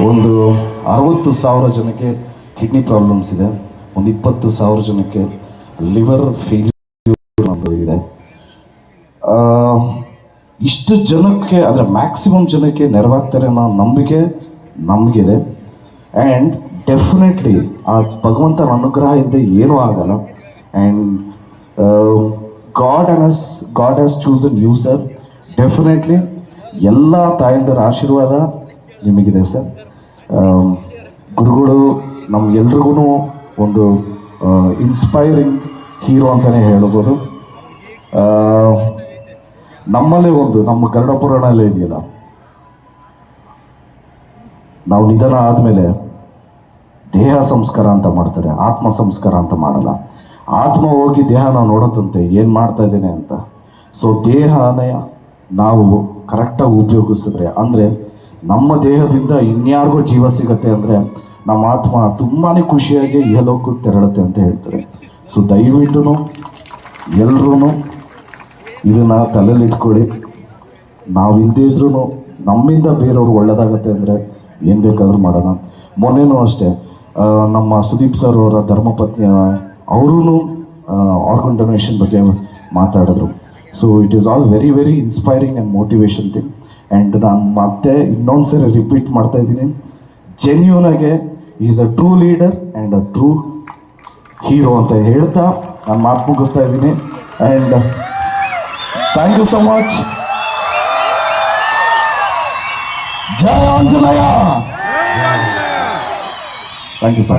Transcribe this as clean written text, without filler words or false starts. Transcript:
ಒಂದು 60,000 ಜನಕ್ಕೆ kidney problems ಇದೆ, ಒಂದು 20,000 ಜನಕ್ಕೆ ಲಿವರ್ ಫೇಲ್ಯೂರ್ ಅಂತ ಇದೆ. ಇಷ್ಟು ಜನಕ್ಕೆ ಅಂದರೆ ಮ್ಯಾಕ್ಸಿಮಮ್ ಜನಕ್ಕೆ ನೆರವಾಗ್ತಾರೆ ಅನ್ನೋ ನಂಬಿಕೆ ನಮಗಿದೆ. ಆ್ಯಂಡ್ ಡೆಫಿನೆಟ್ಲಿ ಆ ಭಗವಂತನ ಅನುಗ್ರಹ ಇದ್ದೇ ಏನೂ ಆಗಲ್ಲ. And God has chosen you sir. Definitely ಎಲ್ಲ ತಾಯಂದರ ಆಶೀರ್ವಾದ ನಿಮಗಿದೆ ಸರ್. ಗುರುಗಳು ನಮ್ಗೆಲ್ರಿಗೂ ಒಂದು ಇನ್ಸ್ಪೈರಿಂಗ್ ಹೀರೋ ಅಂತಲೇ ಹೇಳ್ಬೋದು. ನಮ್ಮಲ್ಲೇ ನಮ್ಮ ಗರುಡ ಪುರಾಣಲ್ಲೇ ಇದೆಯಲ್ಲ, ನಾವು ನಿಧನ ಆದಮೇಲೆ ದೇಹ ಸಂಸ್ಕಾರ ಅಂತ ಮಾಡ್ತಾರೆ, ಆತ್ಮ ಸಂಸ್ಕಾರ ಅಂತ ಮಾಡಲ್ಲ. ಆತ್ಮ ಹೋಗಿ ದೇಹನ ನೋಡುತ್ತಂತೆ ಏನು ಮಾಡ್ತಾ ಇದ್ದೇನೆ ಅಂತ. ಸೊ ದೇಹನೇ ನಾವು ಕರೆಕ್ಟಾಗಿ ಉಪಯೋಗಿಸಿದ್ರೆ, ಅಂದರೆ ನಮ್ಮ ದೇಹದಿಂದ ಇನ್ಯಾರಿಗೋ ಜೀವ ಸಿಗತ್ತೆ ಅಂದರೆ ನಮ್ಮ ಆತ್ಮ ತುಂಬಾ ಖುಷಿಯಾಗಿ ಇಹಲೋಕಕ್ಕೆ ತೆರಳುತ್ತೆ ಅಂತ ಹೇಳ್ತಾರೆ. ಸೊ ದಯವಿಟ್ಟು ಎಲ್ಲರೂ ಇದನ್ನು ತಲೆಯಲ್ಲಿ ಇಟ್ಕೊಳ್ಳಿ. ನಾವು ಇಲ್ಲದೇ ಇದ್ರೂ ನಮ್ಮಿಂದ ಬೇರೆಯವ್ರು ಒಳ್ಳೆಯದಾಗತ್ತೆ ಅಂದರೆ ಏನು ಬೇಕಾದರೂ ಮಾಡೋಣ. ಮೊನ್ನೆನೂ ಅಷ್ಟೇ ನಮ್ಮ ಸುದೀಪ್ ಸರ್ ಅವರ ಧರ್ಮಪತ್ನಿ ಅವರೂ ಆರ್ಗನ್ ಡೊನೇಷನ್ ಬಗ್ಗೆ ಮಾತಾಡಿದ್ರು. So it is all very very inspiring and motivation thing. And ನಾನು ಮತ್ತೆ ಇನ್ನೊಂದು ಸರಿ ರಿಪೀಟ್ ಮಾಡ್ತಾ ಇದ್ದೀನಿ, ಜೆನ್ಯೂನಾಗೆ is a true leader and a true hero ಅಂತ ಹೇಳ್ತಾ ನಾನು ಮಾತು ಮುಗಿಸ್ತಾ ಇದ್ದೀನಿ. And thank you so much. ಜಯ Anjaneya. Thank you so much.